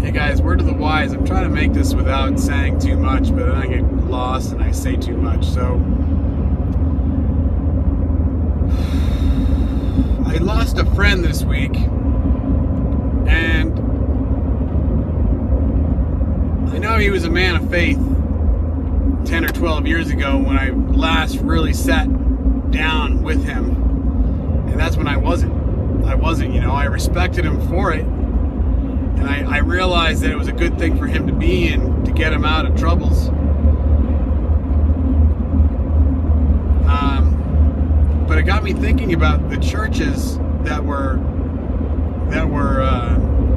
Hey guys, word to the wise. I'm trying to make this without saying too much, but then I get lost and I say too much. So I lost a friend this week, and I know he was a man of faith 10 or 12 years ago when I last really sat down with him, and that's when I wasn't, I respected him for it. And I realized that it was a good thing for him to be in, to get him out of troubles. But it got me thinking about the churches that were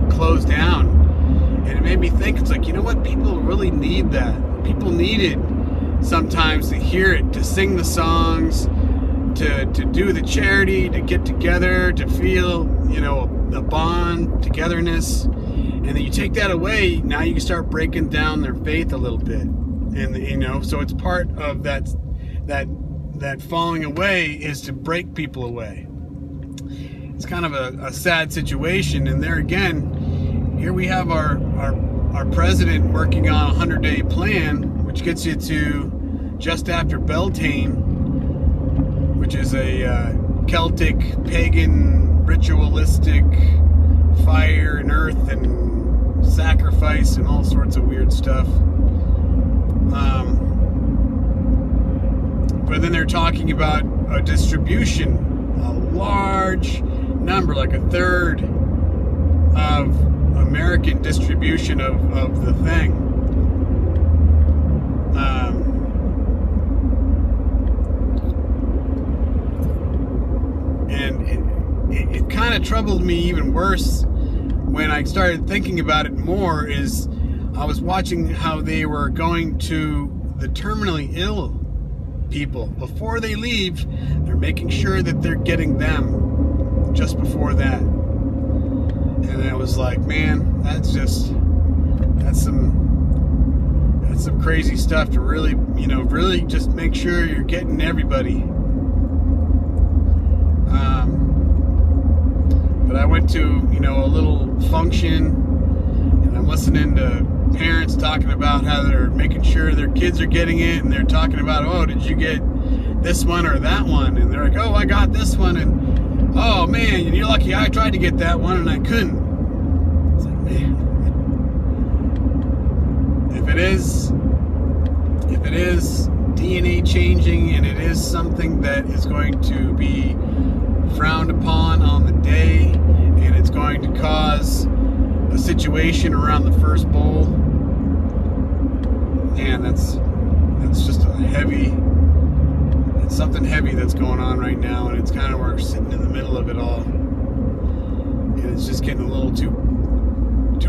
closed down, and it made me think. It's like, you know what? People really need that. People needed sometimes to hear it, to sing the songs, to do the charity, to get together, to feel, the bond, togetherness. And then you take that away, now you can start breaking down their faith a little bit. And, so it's part of that falling away is to break people away. It's kind of a sad situation. And there again, here we have our president working on a 100-day plan, which gets you to just after Beltane, which is a Celtic, pagan, ritualistic fire and earth and sacrifice and all sorts of weird stuff. But then they're talking about a distribution, a large number, like a third of American distribution of the thing. And it kind of troubled me even worse when I started thinking about it more. Is I was watching how they were going to the terminally ill people. Before they leave, they're making sure that they're getting them just before that. And I was like, man, that's some crazy stuff to really, really just make sure you're getting everybody. But I went to, a little function, and I'm listening to parents talking about how they're making sure their kids are getting it, and they're talking about, oh, did you get this one or that one? And they're like, oh, I got this one, and oh man, you're lucky I tried to get that one and I couldn't. It's like, man, if it is DNA changing, and it is something that is going to be frowned upon on the day, and it's going to cause a situation around the first bowl, and that's just it's something heavy that's going on right now, and it's kind of we're sitting in the middle of it all, and it's just getting a little too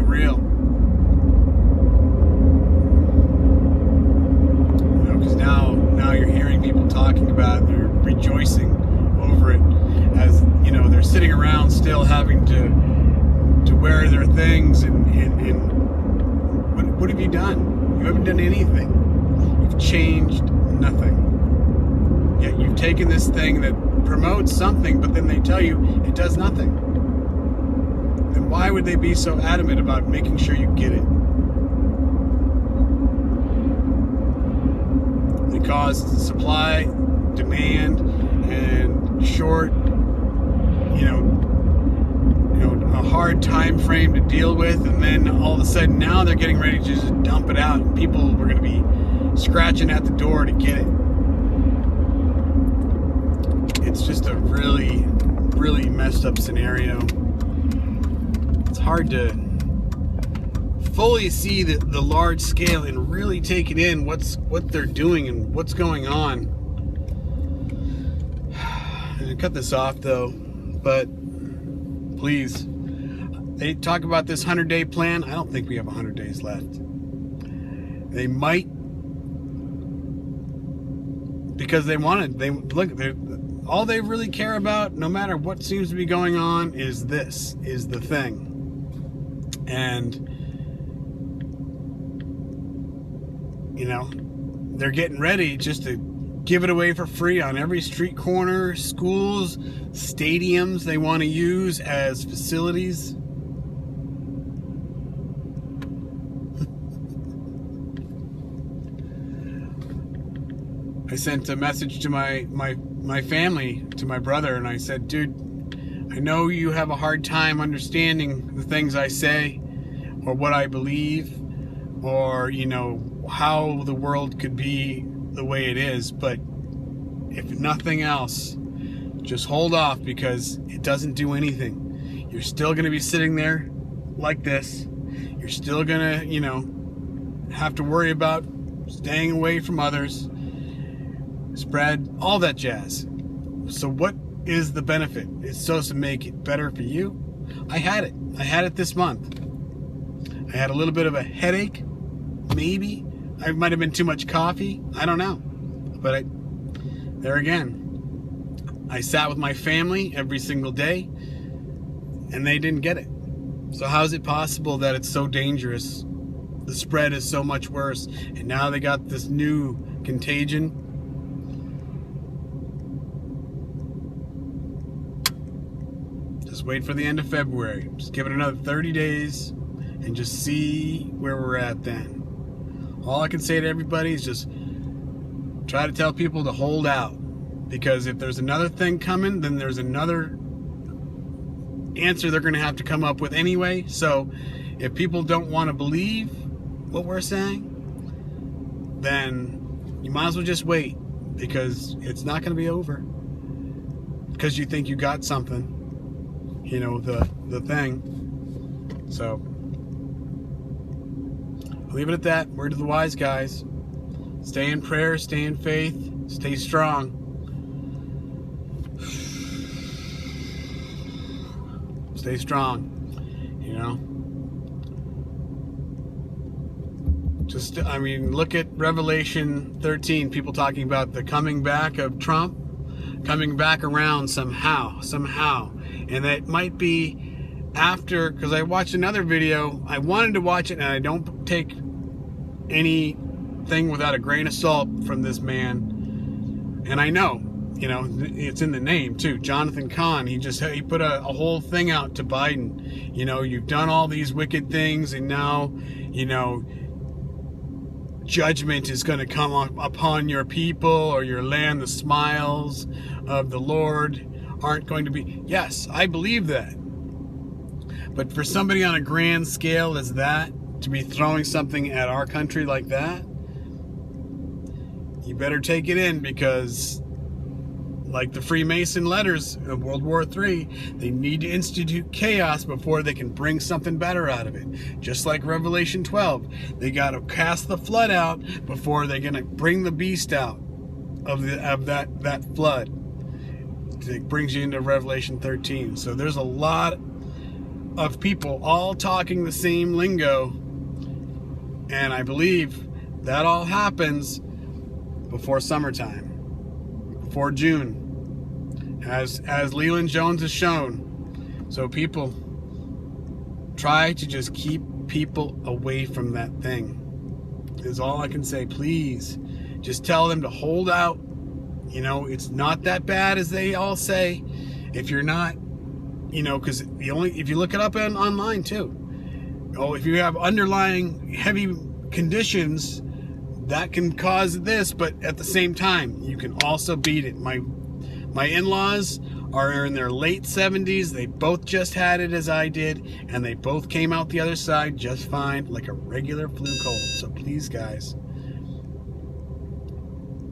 real. Because now you're hearing people talking about it, they're rejoicing over it, as they're sitting around still having to wear their things, and what have you done? You haven't done anything. You've changed nothing. Yet you've taken this thing that promotes something, but then they tell you it does nothing. Then why would they be so adamant about making sure you get it? They cause supply, demand, and short, a hard time frame to deal with, and then all of a sudden now they're getting ready to just dump it out, and people were going to be scratching at the door to get it. It's just a really, really messed up scenario. It's hard to fully see the large scale and really take it in what they're doing and what's going on. I'm gonna cut this off though, but please, they talk about this 100-day plan. I don't think we have 100 days left. They might, because all they really care about, no matter what seems to be going on, is the thing. And they're getting ready just to give it away for free on every street corner, schools, stadiums they want to use as facilities. I sent a message to my family, to my brother, and I said, dude, I know you have a hard time understanding the things I say or what I believe or, you know, how the world could be the way it is, but if nothing else, just hold off because it doesn't do anything. You're still going to be sitting there like this. You're still going to, you know, have to worry about staying away from others, spread, all that jazz. So what is the benefit? It's supposed to make it better for you. I had it this month. I had a little bit of a headache, maybe. I might have been too much coffee. I don't know. But there again, I sat with my family every single day and they didn't get it. So how is it possible that it's so dangerous? The spread is so much worse. And now they got this new contagion. Just wait for the end of February. Just give it another 30 days and just see where we're at then. All I can say to everybody is just try to tell people to hold out. Because if there's another thing coming, then there's another answer they're going to have to come up with anyway. So if people don't want to believe what we're saying, then you might as well just wait. Because it's not going to be over. Because you think you got something. You know, the thing. So I'll leave it at that. Word to the wise guys. Stay in prayer, stay in faith, stay strong. Stay strong, you know. Just, I mean, look at Revelation 13, people talking about the coming back of Trump, coming back around somehow. And that might be after, because I watched another video, I wanted to watch it, and I don't take anything without a grain of salt from this man. And I know, you know, it's in the name too. Jonathan Cahn, he put a whole thing out to Biden. You know, you've done all these wicked things, and now, you know, judgment is going to come upon your people or your land. The smiles of the Lord aren't going to be. Yes, I believe that. But for somebody on a grand scale as that, to be throwing something at our country like that, you better take it in, because like the Freemason letters of World War III, they need to institute chaos before they can bring something better out of it. Just like Revelation 12, they got to cast the flood out before they're going to bring the beast out of that flood. It brings you into Revelation 13. So there's a lot of people all talking the same lingo, and I believe that all happens before summertime, before June, as Leland Jones has shown. So people, try to just keep people away from that thing, is all I can say. Please just tell them to hold out. You know, it's not that bad as they all say. If you're not, you know, because if you look it up online too, if you have underlying heavy conditions, that can cause this, but at the same time, you can also beat it. My in-laws are in their late 70s. They both just had it as I did, and they both came out the other side just fine, like a regular flu cold. So please, guys,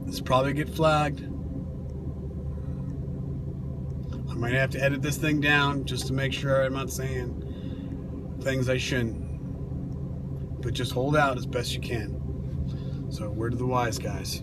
this will probably get flagged. I might have to edit this thing down just to make sure I'm not saying things I shouldn't. But just hold out as best you can. So, word to the wise guys.